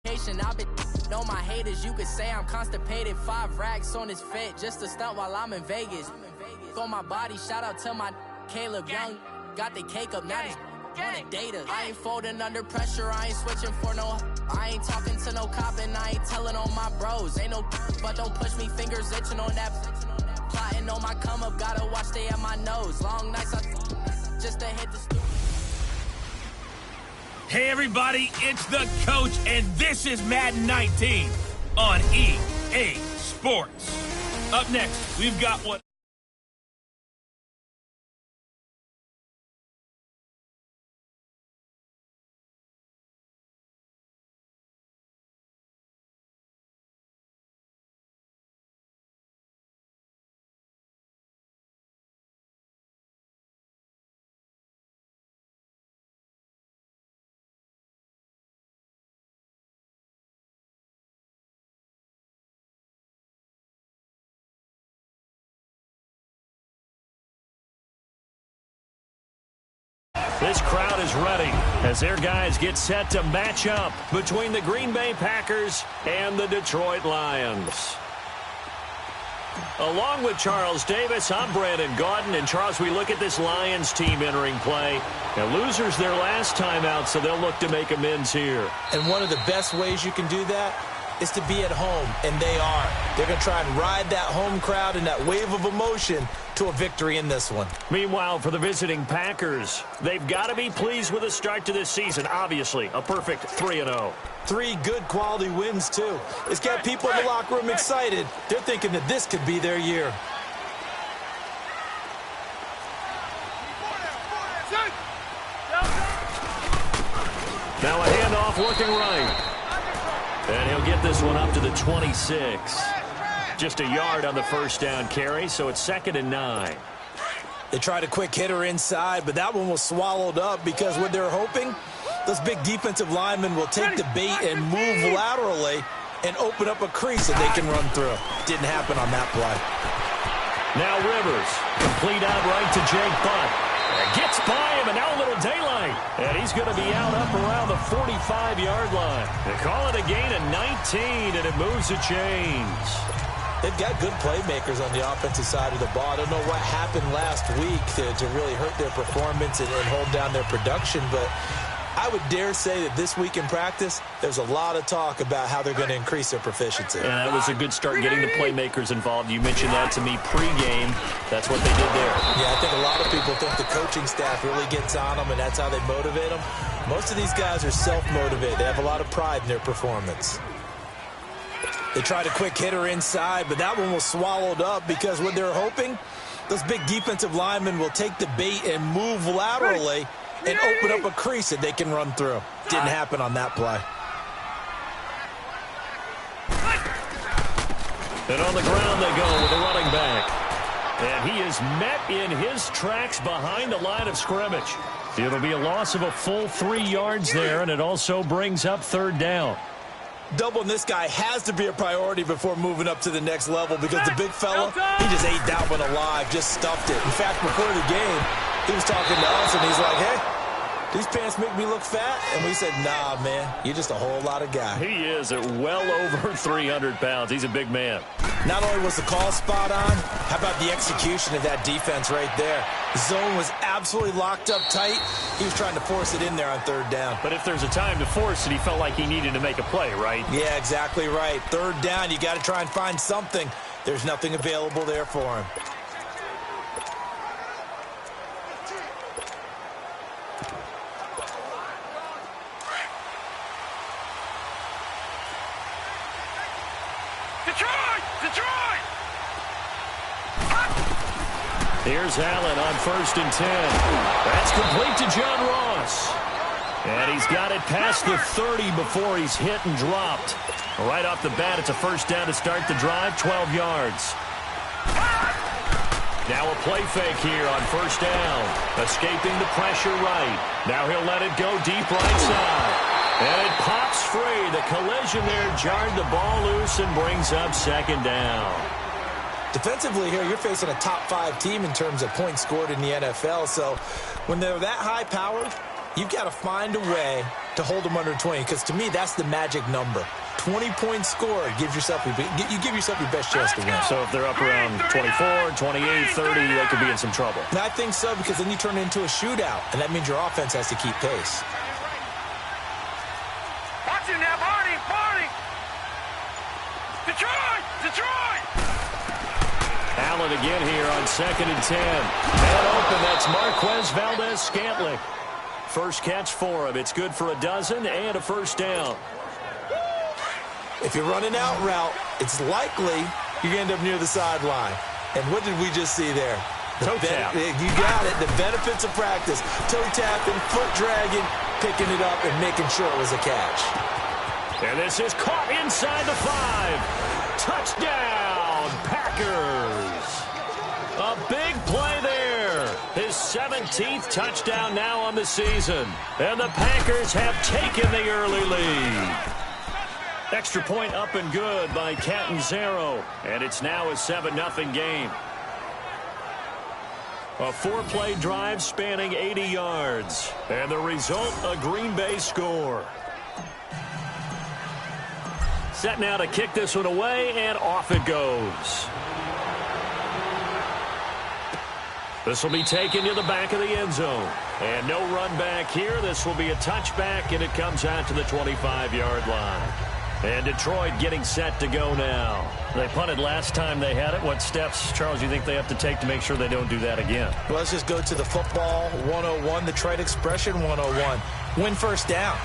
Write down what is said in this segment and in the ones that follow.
I've been know my haters, you could say I'm constipated. 5 racks on his fit, just to stunt while I'm in Vegas. On my body, shout out to my Caleb Young. Got the cake up, now he's on the data. I ain't folding under pressure, I ain't switching for no. I ain't talking to no cop and I ain't telling on my bros. Ain't no but don't push me, fingers itching on that. Plotting on my come up, gotta watch stay at my nose. Long nights, just to hit the studio. Hey everybody, it's the coach, and this is Madden 19 on EA Sports. Up next, we've got what... This crowd is ready as their guys get set to match up between the Green Bay Packers and the Detroit Lions. Along with Charles Davis, I'm Brandon Gaudin. And Charles, we look at this Lions team entering play. Now, losers their last time out, so they'll look to make amends here. And one of the best ways you can do that is to be at home, and they are. They're going to try and ride that home crowd and that wave of emotion to a victory in this one. Meanwhile, for the visiting Packers, they've got to be pleased with the start to this season. Obviously, a perfect 3-0. 3 good quality wins, too. It's got people in the locker room excited. They're thinking that this could be their year. Now a handoff looking right. And he'll get this one up to the 26. Just a yard on the first down carry, so it's 2nd and 9. They tried a quick hitter inside, but that one was swallowed up because what they're hoping, those big defensive linemen will take the bait and move laterally and open up a crease that they can run through. Didn't happen on that play. Now Rivers, complete out right to Jake Butt. Gets by him, and now a little daylight. And he's going to be out up around the 45-yard line. They call it a gain of 19, and it moves the chains. They've got good playmakers on the offensive side of the ball. I don't know what happened last week to really hurt their performance and hold down their production, but I would dare say that this week in practice, there's a lot of talk about how they're going to increase their proficiency. And that was a good start getting the playmakers involved. You mentioned that to me pregame. That's what they did there. Yeah, I think a lot of people think the coaching staff really gets on them, and that's how they motivate them. Most of these guys are self-motivated. They have a lot of pride in their performance. They tried a quick hitter inside, but that one was swallowed up because what they're hoping, those big defensive linemen will take the bait and move laterally and open up a crease that they can run through. Didn't happen on that play. And on the ground they go with the running back. And he is met in his tracks behind the line of scrimmage. It'll be a loss of a full 3 yards there, and it also brings up 3rd down. Doubling this guy has to be a priority before moving up to the next level because the big fella, he just ate that one alive, just stuffed it. In fact, before the game, he was talking to us, and he's like, hey, these pants make me look fat? And we said, nah, man, you're just a whole lot of guy. He is at well over 300 pounds. He's a big man. Not only was the call spot on, how about the execution of that defense right there? The zone was absolutely locked up tight. He was trying to force it in there on 3rd down. But if there's a time to force it, he felt like he needed to make a play, right? Yeah, exactly right. 3rd down, you got to try and find something. There's nothing available there for him. Detroit! Here's Allen on 1st and 10. That's complete to John Ross. And he's got it past the 30 before he's hit and dropped. Right off the bat, it's a 1st down to start the drive, 12 yards. Now a play fake here on 1st down. Escaping the pressure right. Now he'll let it go deep right side. And it pops free. The collision there jarred the ball loose and brings up 2nd down. Defensively here, you're facing a top 5 team in terms of points scored in the NFL. So when they're that high-powered, you've got to find a way to hold them under 20, because to me, that's the magic number. 20-point score gives yourself you give yourself your best chance to win. So if they're up around 24, 28, 30, they could be in some trouble. And I think so, because then you turn it into a shootout, and that means your offense has to keep pace. Watch him now, Barney! Detroit! Allen again here on 2nd and 10. Man open, that's Marquez Valdez-Scantling. First catch for him. It's good for a dozen and a first down. If you're running out route, it's likely you're going to end up near the sideline. And what did we just see there? Toe tap. You got it. The benefits of practice. Toe tapping, foot dragging, picking it up, and making sure it was a catch. And this is caught inside the 5. Touchdown, Packers. A big play there. His 17th touchdown now on the season. And the Packers have taken the early lead. Extra point up and good by Catanzaro. And it's now a 7-0 game. A 4-play drive spanning 80 yards. And the result, a Green Bay score. Set now to kick this one away, and off it goes. This will be taken to the back of the end zone. And no run back here. This will be a touchback, and it comes out to the 25-yard line. And Detroit getting set to go now. They punted last time they had it. What steps, Charles, you think they have to take to make sure they don't do that again? Well, let's just go to the football 101, the trade expression 101. Win first down.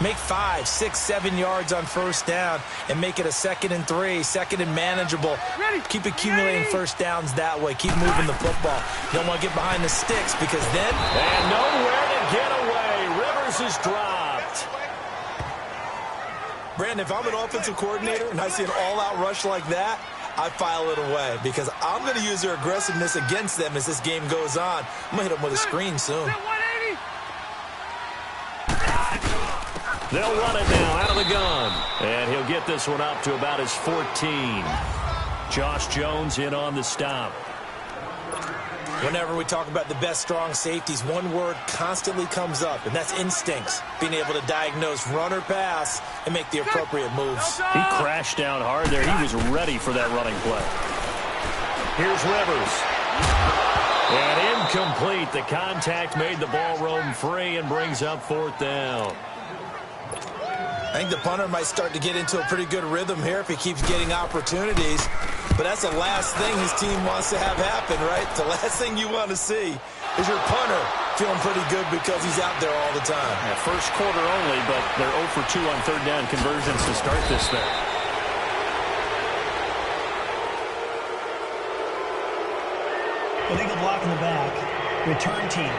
Make 5, 6, 7 yards on first down and make it a 2nd and 3, 2nd and manageable. Keep accumulating first downs that way. Keep moving the football. Don't want to get behind the sticks, because then... And nowhere to get away. Rivers is dropped. Brandon, if I'm an offensive coordinator and I see an all-out rush like that, I file it away, because I'm going to use their aggressiveness against them as this game goes on. I'm going to hit them with a screen soon. They'll run it now out of the gun. And he'll get this one up to about his 14. Josh Jones in on the stop. Whenever we talk about the best strong safeties, one word constantly comes up, and that's instincts. Being able to diagnose run or pass and make the appropriate moves. He crashed down hard there. He was ready for that running play. Here's Rivers. And incomplete. The contact made the ball roam free and brings up 4th down. I think the punter might start to get into a pretty good rhythm here if he keeps getting opportunities. But that's the last thing his team wants to have happen, right? The last thing you want to see is your punter feeling pretty good because he's out there all the time. Yeah, first quarter only, but they're 0 for 2 on 3rd down conversions to start this thing. Illegal block in the back. Return team.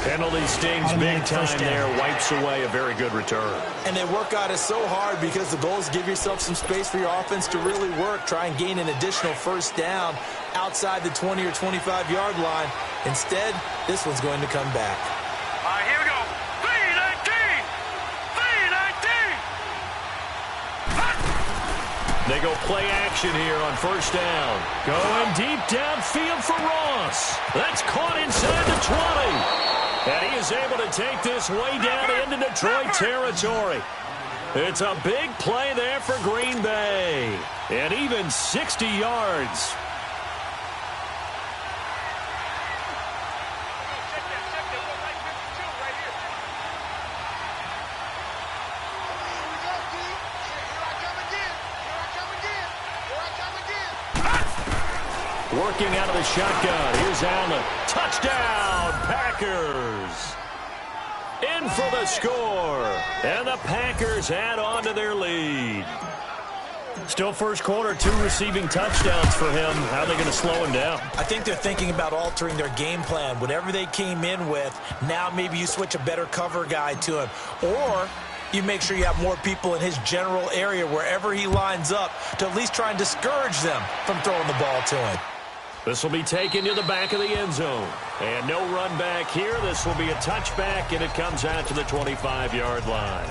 Penalty stings big time there. Wipes away a very good return. And they work on it so hard because the goal is give yourself some space for your offense to really work. Try and gain an additional first down outside the 20 or 25-yard line. Instead, this one's going to come back. All right, here we go. 3-19. They go play action here on first down. Going deep downfield for Ross. That's caught inside the 20. And he is able to take this way down into Detroit territory. It's a big play there for Green Bay. And even 60 yards. Working out of the shotgun. Here's Allen. Touchdown, Packers. In for the score. And the Packers add on to their lead. Still first quarter, 2 receiving touchdowns for him. How are they going to slow him down? I think they're thinking about altering their game plan. Whatever they came in with, now maybe you switch a better cover guy to him. Or you make sure you have more people in his general area wherever he lines up to at least try and discourage them from throwing the ball to him. This will be taken to the back of the end zone. And no run back here. This will be a touchback, and it comes out to the 25-yard line.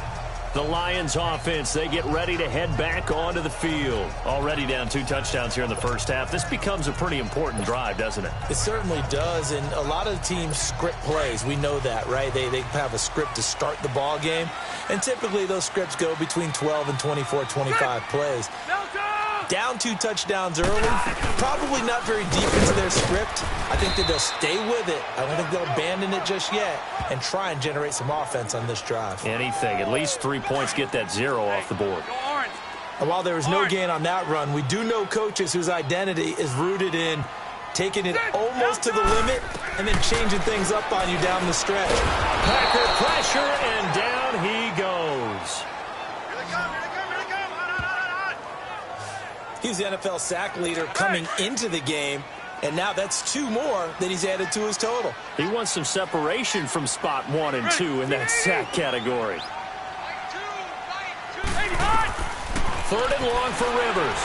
The Lions offense, they get ready to head back onto the field. Already down 2 touchdowns here in the first half. This becomes a pretty important drive, doesn't it? It certainly does, and a lot of the teams script plays. We know that, right? They have a script to start the ball game, and typically those scripts go between 12 and 24, 25 plays. Down 2 touchdowns early, probably not very deep into their script. I think that they'll stay with it. I don't think they'll abandon it just yet and try and generate some offense on this drive. Anything. At least 3 points, get that 0 off the board. And while there was no gain on that run, we do know coaches whose identity is rooted in taking it almost to the limit and then changing things up on you down the stretch. Packer pressure, and down he goes. He's the NFL sack leader coming into the game, and now that's 2 more that he's added to his total. He wants some separation from spot 1 and 2 in that sack category. 3rd and long for Rivers.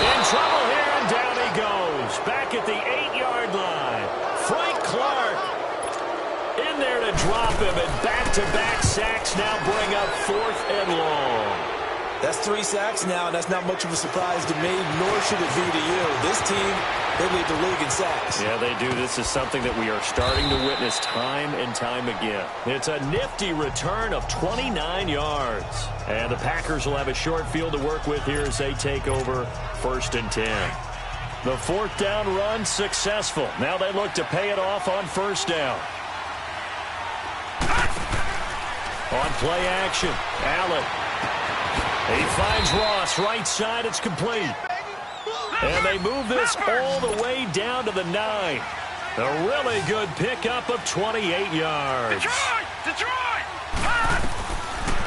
In trouble here, and down he goes. Back at the 8-yard line. Frank Clark in there to drop him, and back-to-back sacks now bring up 4th and long. That's 3 sacks now, and that's not much of a surprise to me, nor should it be to you. This team, they lead the league in sacks. Yeah, they do. This is something that we are starting to witness time and time again. It's a nifty return of 29 yards. And the Packers will have a short field to work with here as they take over 1st and 10. The 4th down run successful. Now they look to pay it off on 1st down. On play action, Allen. He finds Ross, right side, it's complete. And they move this all the way down to the 9. A really good pickup of 28 yards. Detroit!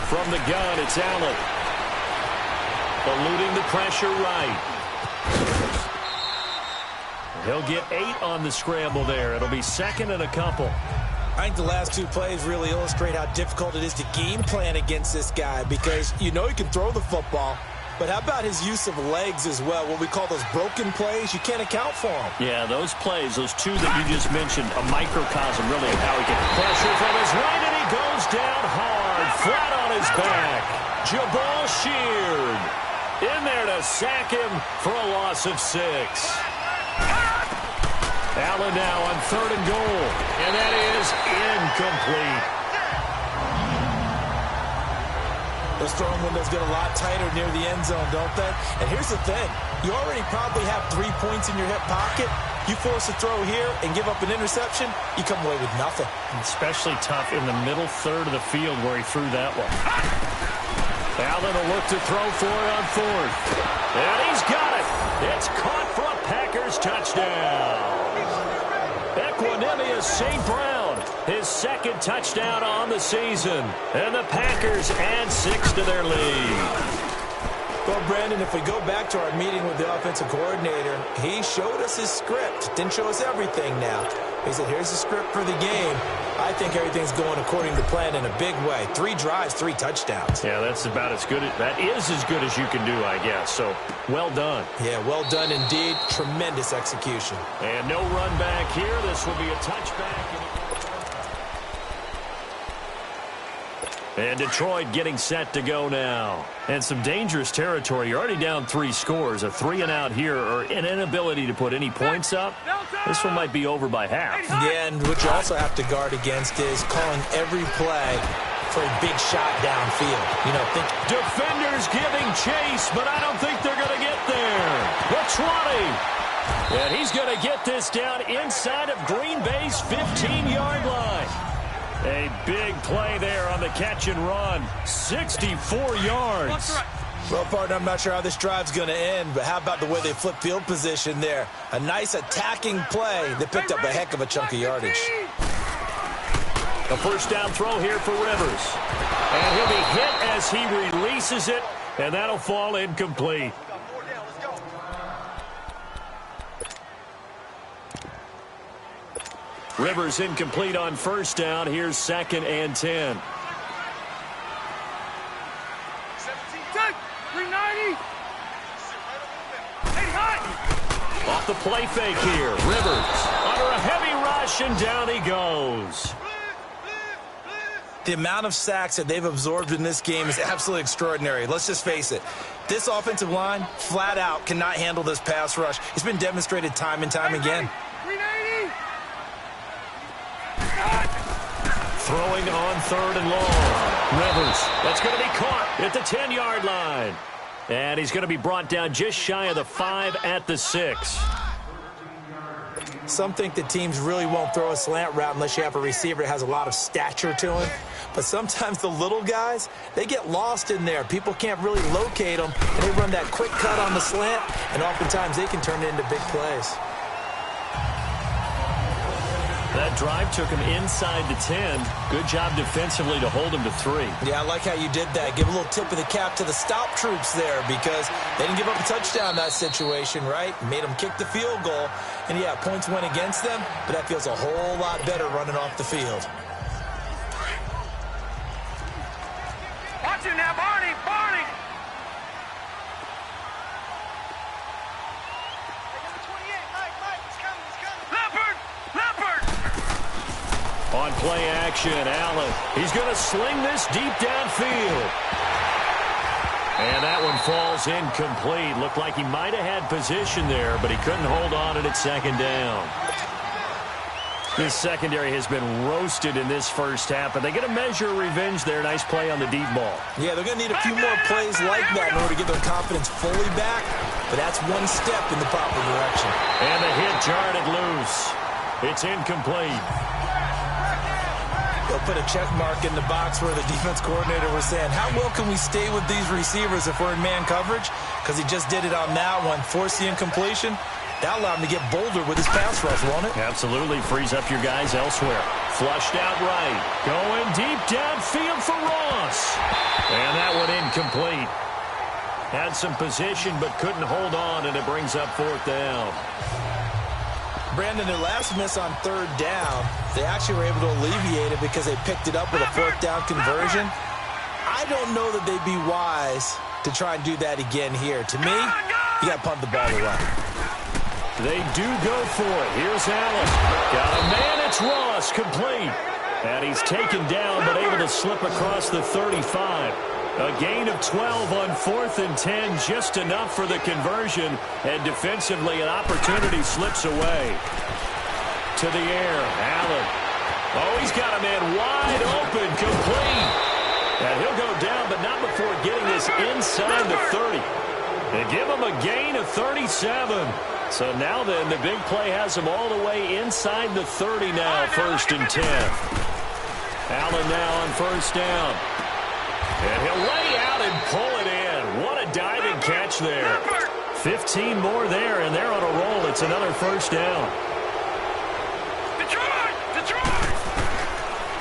From the gun, it's Allen. Eluding the pressure right. He'll get 8 on the scramble there. It'll be 2nd and a couple. I think the last 2 plays really illustrate how difficult it is to game plan against this guy, because you know he can throw the football, but how about his use of legs as well? What we call those broken plays, you can't account for them. Yeah, those plays, those 2 that you just mentioned, a microcosm really of how he gets pressure from his right, and he goes down hard, flat on his back. Jabal Sheard in there to sack him for a loss of 6. Allen now on 3rd and goal, and that is incomplete. Those throwing windows get a lot tighter near the end zone, don't they? And here's the thing. You already probably have 3 points in your hip pocket. You force a throw here and give up an interception, you come away with nothing. Especially tough in the middle 3rd of the field where he threw that one. Allen will look to throw for it on 4th. And he's got it. It's caught for a Packers touchdown. Equanimous St. Brown, his 2nd touchdown on the season. And the Packers add 6 to their lead. Well, Brandon, if we go back to our meeting with the offensive coordinator, he showed us his script. Didn't show us everything now. He said, here's the script for the game. I think everything's going according to plan in a big way. 3 drives, 3 touchdowns. Yeah, that's about as good. That is as good as you can do, I guess. So, well done. Yeah, well done indeed. Tremendous execution. And no run back here. This will be a touchback. And Detroit getting set to go now. And some dangerous territory. You're already down 3 scores. A 3-and-out here, or an inability to put any points up. This one might be over by half. Yeah, and what you also have to guard against is calling every play for a big shot downfield. You know, think defenders giving chase, but I don't think they're going to get there. The 20. And he's going to get this down inside of Green Bay's 15-yard line. A big play there on the catch and run. 64 yards. Well, partner, I'm not sure how this drive's going to end, but how about the way they flip field position there? A nice attacking play that picked up a heck of a chunk of yardage. The 1st down throw here for Rivers. And he'll be hit as he releases it, and that'll fall incomplete. Rivers incomplete on 1st down. Here's 2nd and 10. 390. Off the play fake here. Rivers under a heavy rush, and down he goes. The amount of sacks that they've absorbed in this game is absolutely extraordinary. Let's just face it. This offensive line, flat out, cannot handle this pass rush. It's been demonstrated time and time again. Throwing on 3rd and long. Rivers, that's going to be caught at the 10-yard line. And he's going to be brought down just shy of the 5 at the 6. Some think that teams really won't throw a slant route unless you have a receiver that has a lot of stature to him. But sometimes the little guys, they get lost in there. People can't really locate them, and they run that quick cut on the slant, and oftentimes they can turn it into big plays. That drive took him inside the 10. Good job defensively to hold him to 3. Yeah, I like how you did that. Give a little tip of the cap to the stop troops there because they didn't give up a touchdown in that situation, right? Made them kick the field goal. And, yeah, points went against them, but that feels a whole lot better running off the field. Watch it now, Barney! Barney! Leopard! Leopard! On play action, Allen. He's going to sling this deep downfield. And that one falls incomplete. Looked like he might have had position there, but he couldn't hold on to it at 2nd down. This secondary has been roasted in this first half, but they get a measure of revenge there. Nice play on the deep ball. Yeah, they're going to need a few more plays like that in order to get their confidence fully back, but that's one step in the proper direction. And the hit jarred it loose. It's incomplete. They'll put a check mark in the box where the defense coordinator was saying, how well can we stay with these receivers if we're in man coverage? Because he just did it on that one, forced the incompletion. That allowed him to get bolder with his pass rush, won't it? Absolutely. Frees up your guys elsewhere. Flushed out right. Going deep downfield for Ross. And that one incomplete. Had some position but couldn't hold on, and it brings up 4th down. Brandon, their last miss on 3rd down, they actually were able to alleviate it because they picked it up with a 4th down conversion. I don't know that they'd be wise to try and do that again here. To me, you got to punt the ball away. They do go for it. Here's Allen. Got a man. It's Ross. Complete. And he's taken down but able to slip across the 35. A gain of 12 on 4th and 10. Just enough for the conversion. And defensively, an opportunity slips away. To the air. Allen. Oh, he's got a man wide open. Complete. And he'll go down, but not before getting this inside the 30. They give him a gain of 37. So now then, the big play has him all the way inside the 30 now, 1st and 10. Allen now on 1st down. And he'll lay out and pull it in. What a diving catch there. 15 more there, and they're on a roll. It's another 1st down. Detroit!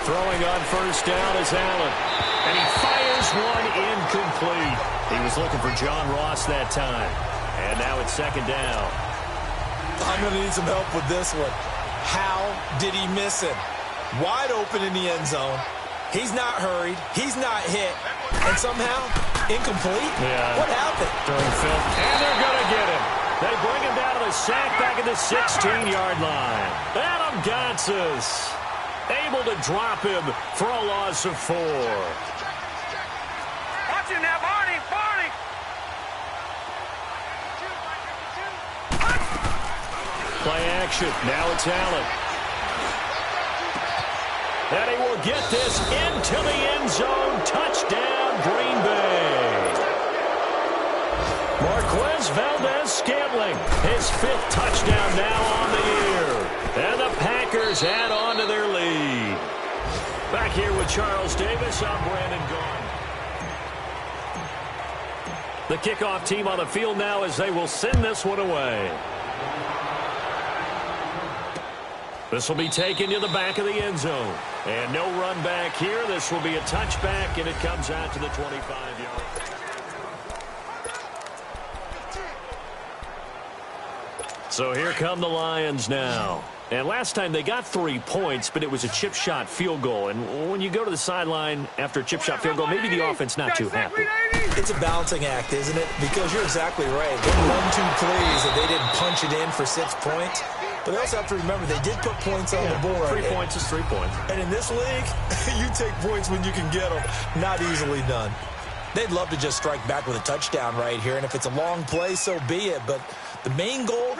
Throwing on 1st down is Allen. And he fires one incomplete. He was looking for John Ross that time. And now it's 2nd down. I'm going to need some help with this one. How did he miss him? Wide open in the end zone. He's not hurried. He's not hit. And somehow, incomplete? Yeah. What happened? During film. And they're going to get him. They bring him down to the sack back at the 16-yard line. Adam Gotsis able to drop him for a loss of 4. Watch it now, Barney! Barney! Play action. Now it's Allen. And he will get this into the end zone. Touchdown, Green Bay. Marquez Valdez-Scantling, his 5th touchdown now on the year. And the Packers add on to their lead. Back here with Charles Davis, I'm Brandon Gaughan. The kickoff team on the field now as they will send this one away. This will be taken to the back of the end zone. And no run back here. This will be a touchback, and it comes out to the 25-yard. So here come the Lions now. And last time they got 3 points, but it was a chip shot field goal. And when you go to the sideline after a chip shot field goal, maybe the offense not too happy. It's a balancing act, isn't it? Because you're exactly right. They won 2 plays and they didn't punch it in for 6 points. But they also have to remember they did put points on the board. 3 points is 3 points. And in this league, you take points when you can get them. Not easily done. They'd love to just strike back with a touchdown right here. And if it's a long play, so be it. But the main goal,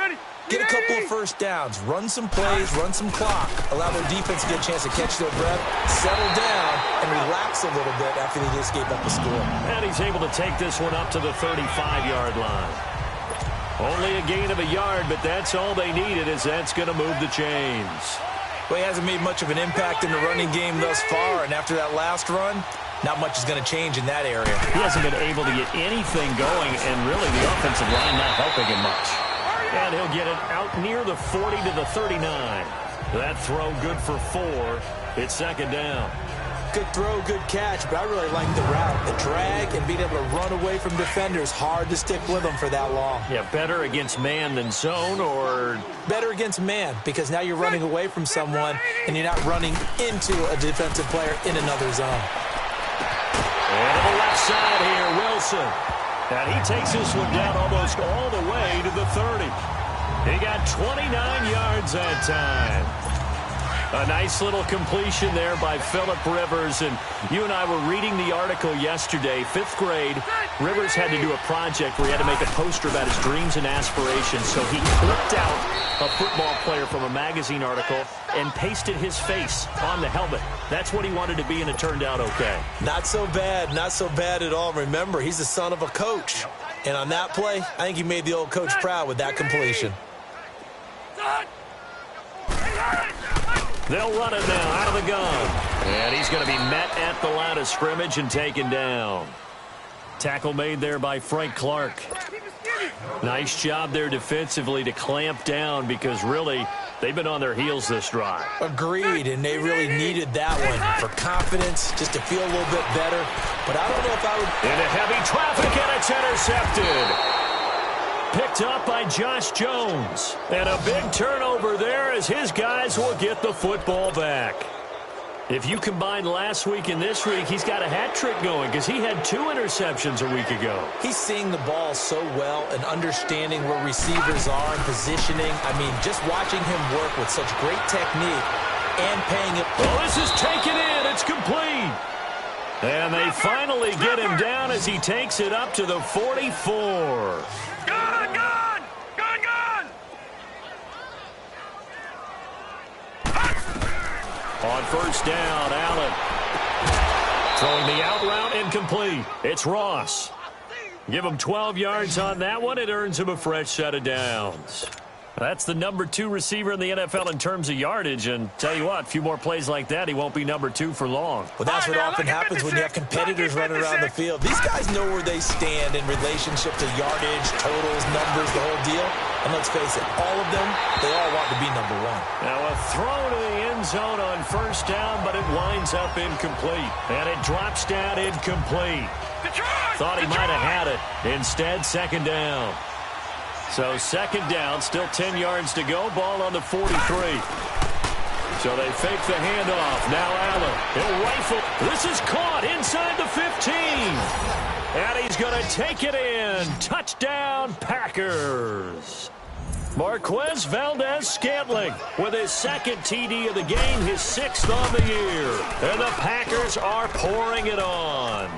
get a couple of first downs. Run some plays, run some clock. Allow their defense to get a chance to catch their breath, settle down, and relax a little bit after they just gave up a score. And he's able to take this one up to the 35-yard line. Only a gain of a yard, but that's all they needed, as that's going to move the chains. Well, he hasn't made much of an impact in the running game thus far, and after that last run, not much is going to change in that area. He hasn't been able to get anything going, and really the offensive line not helping him much. And he'll get it out near the 40 to the 39. That throw good for 4. It's second down. Good throw, good catch, but I really like the route. The drag and being able to run away from defenders, hard to stick with them for that long. Yeah, better against man than zone, or better against man, because now you're running away from someone and you're not running into a defensive player in another zone. And to the left side here, Wilson. And he takes this one down almost all the way to the 30. He got 29 yards that time. A nice little completion there by Phillip Rivers. And you and I were reading the article yesterday, 5th grade. Rivers had to do a project where he had to make a poster about his dreams and aspirations. So he clipped out a football player from a magazine article and pasted his face on the helmet. That's what he wanted to be, and it turned out okay. Not so bad at all. Remember, he's the son of a coach. And on that play, I think he made the old coach proud with that completion. They'll run it now out of the gun. And he's going to be met at the line of scrimmage and taken down. Tackle made there by Frank Clark. Nice job there defensively to clamp down, because really they've been on their heels this drive. Agreed, and they really needed that one for confidence, just to feel a little bit better. But I don't know if I would... Into heavy traffic, and it's intercepted. Picked up by Josh Jones. And a big turnover there as his guys will get the football back. If you combine last week and this week, he's got a hat trick going, because he had 2 interceptions a week ago. He's seeing the ball so well and understanding where receivers are and positioning. I mean, just watching him work with such great technique and paying it. Oh, this is taken in. It's complete. And they finally get him down as he takes it up to the 44. Gun! Gun! Gun! Gun! On first down, Allen. Throwing the out route, incomplete. It's Ross. Give him 12 yards on that one. It earns him a fresh set of downs. That's the number 2 receiver in the NFL in terms of yardage. And tell you what, a few more plays like that, he won't be number 2 for long. Well, that's what often happens when you have competitors running around the field. These guys know where they stand in relationship to yardage, totals, numbers, the whole deal. And let's face it, all of them, they all want to be number 1. Now a throw to the end zone on first down, but it winds up incomplete. And it drops down incomplete. Thought he might have had it. Instead, second down. So second down, still 10 yards to go. Ball on the 43. So they fake the handoff. Now Allen. He'll rifle. This is caught inside the 15. And he's going to take it in. Touchdown, Packers. Marquez Valdez-Scantling with his 2nd TD of the game, his 6th on the year. And the Packers are pouring it on.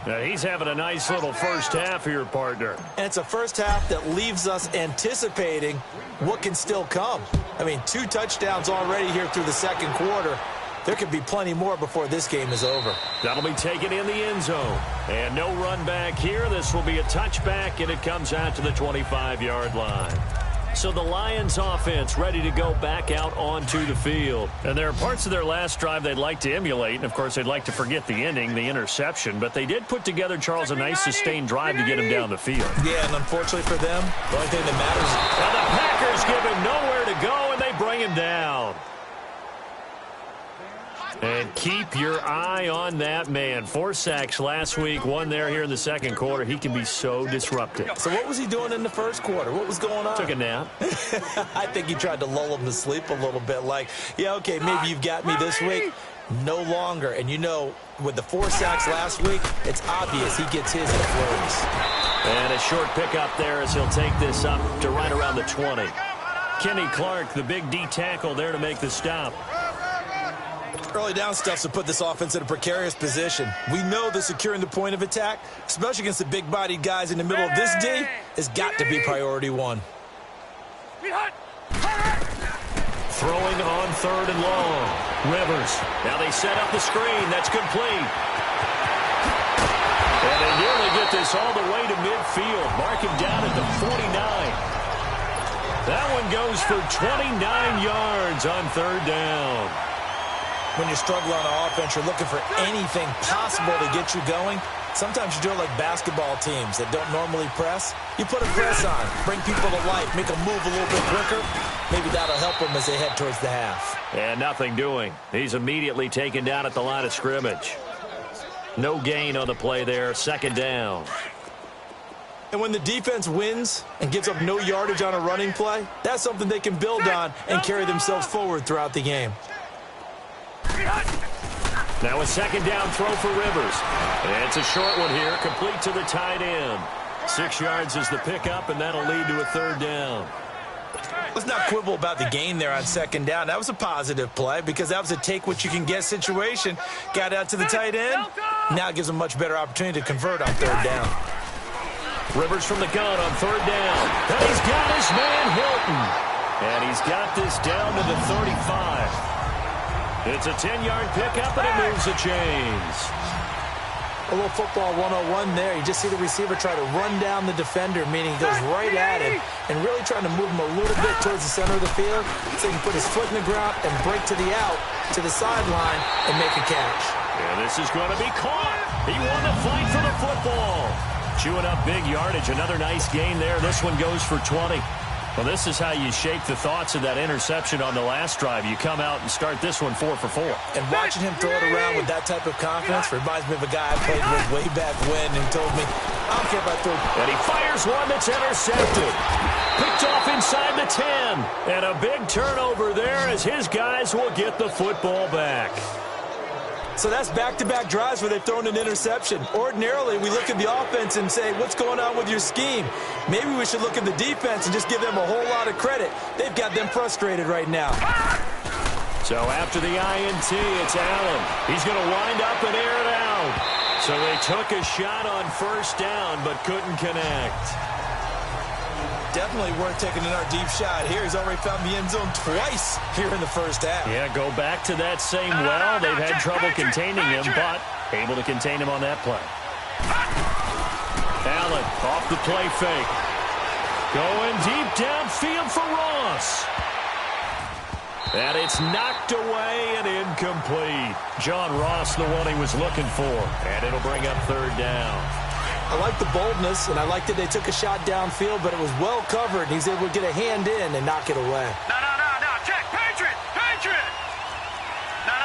Now he's having a nice little first half here, partner. And it's a first half that leaves us anticipating what can still come. I mean, 2 touchdowns already here through the second quarter. There could be plenty more before this game is over. That'll be taken in the end zone. And no run back here. This will be a touchback, and it comes out to the 25-yard line. So the Lions offense ready to go back out onto the field. And there are parts of their last drive they'd like to emulate. And, of course, they'd like to forget the ending, the interception. But they did put together, Charles, a nice sustained drive to get him down the field. Yeah, and unfortunately for them, the only thing that matters. And the Packers give him nowhere to go, and they bring him down. And keep your eye on that man. 4 sacks last week, 1 there here in the second quarter. He can be so disruptive. So what was he doing in the first quarter? What was going on? Took a nap. I think he tried to lull him to sleep a little bit. Like, yeah, okay, maybe you've got me this week. No longer. And you know, with the 4 sacks last week, it's obvious he gets his in the flurries. And a short pickup there as he'll take this up to right around the 20. Kenny Clark, the big D tackle there to make the stop. Early down stuffs to put this offense in a precarious position. We know that securing the point of attack, especially against the big-bodied guys in the middle of this D, has got to be priority one. Throwing on 3rd and long. Rivers. Now they set up the screen. That's complete. And they nearly get this all the way to midfield. Mark him down at the 49. That one goes for 29 yards on 3rd down. When you struggle on offense, you're looking for anything possible to get you going. Sometimes you do it like basketball teams that don't normally press. You put a press on, bring people to life, make them move a little bit quicker. Maybe that'll help them as they head towards the half. And nothing doing. He's immediately taken down at the line of scrimmage. No gain on the play there, 2nd down. And when the defense wins and gives up no yardage on a running play, that's something they can build on and carry themselves forward throughout the game. Now a 2nd down throw for Rivers. And it's a short one here, complete to the tight end. 6 yards is the pickup, and that'll lead to a 3rd down. Let's not quibble about the gain there on 2nd down. That was a positive play because that was a take-what-you-can-get situation. Got out to the tight end. Now it gives them a much better opportunity to convert on 3rd down. Rivers from the gun on 3rd down. And he's got his man Hilton. And he's got this down to the 35. It's a 10-yard pickup, and it moves the chains. A little football 101 there. You just see the receiver try to run down the defender, meaning he goes right at him and really trying to move him a little bit towards the center of the field so he can put his foot in the ground and break to the out, to the sideline, and make a catch. Yeah, this is going to be caught. He won the fight for the football. Chewing up big yardage. Another nice gain there. This one goes for 20. Well, this is how you shake the thoughts of that interception on the last drive. You come out and start this one 4 for 4. And watching him throw it around with that type of confidence reminds me of a guy I played with way back when who told me, I don't care if I throw. And he fires one that's intercepted. Picked off inside the 10. And a big turnover there as his guys will get the football back. So that's back-to-back drives where they've thrown an interception. Ordinarily, we look at the offense and say, what's going on with your scheme? Maybe we should look at the defense and just give them a whole lot of credit. They've got them frustrated right now. So after the INT, it's Allen. He's going to wind up and air it out. So they took a shot on 1st down but couldn't connect. Definitely worth taking another deep shot here. He's already found the end zone twice here in the 1st half. Yeah, go back to that same well. They've had trouble containing him, but able to contain him on that play. Allen off the play fake. Going deep downfield for Ross. And it's knocked away and incomplete. John Ross, the one he was looking for. And it'll bring up 3rd down. I like the boldness, and I like that they took a shot downfield, but it was well covered. He's able to get a hand in and knock it away. No, check, Patriot! No,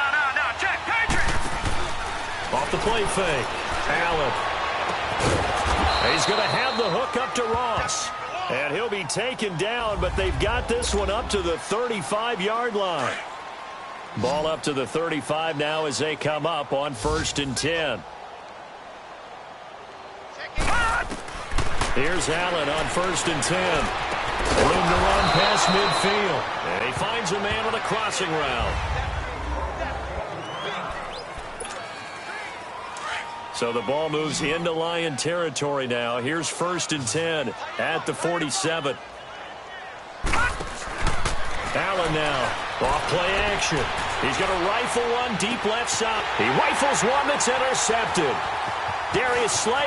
check, Patriot! Off the play fake. Allen. He's going to have the hook up to Ross. And he'll be taken down, but they've got this one up to the 35-yard line. Ball up to the 35 now as they come up on 1st and 10. Here's Allen on 1st and 10. Room to run past midfield. And he finds a man on a crossing route. So the ball moves into Lion territory now. Here's 1st and 10 at the 47. Allen now. Off play action. He's going to rifle one deep left side. He rifles one that's intercepted. Darius Slay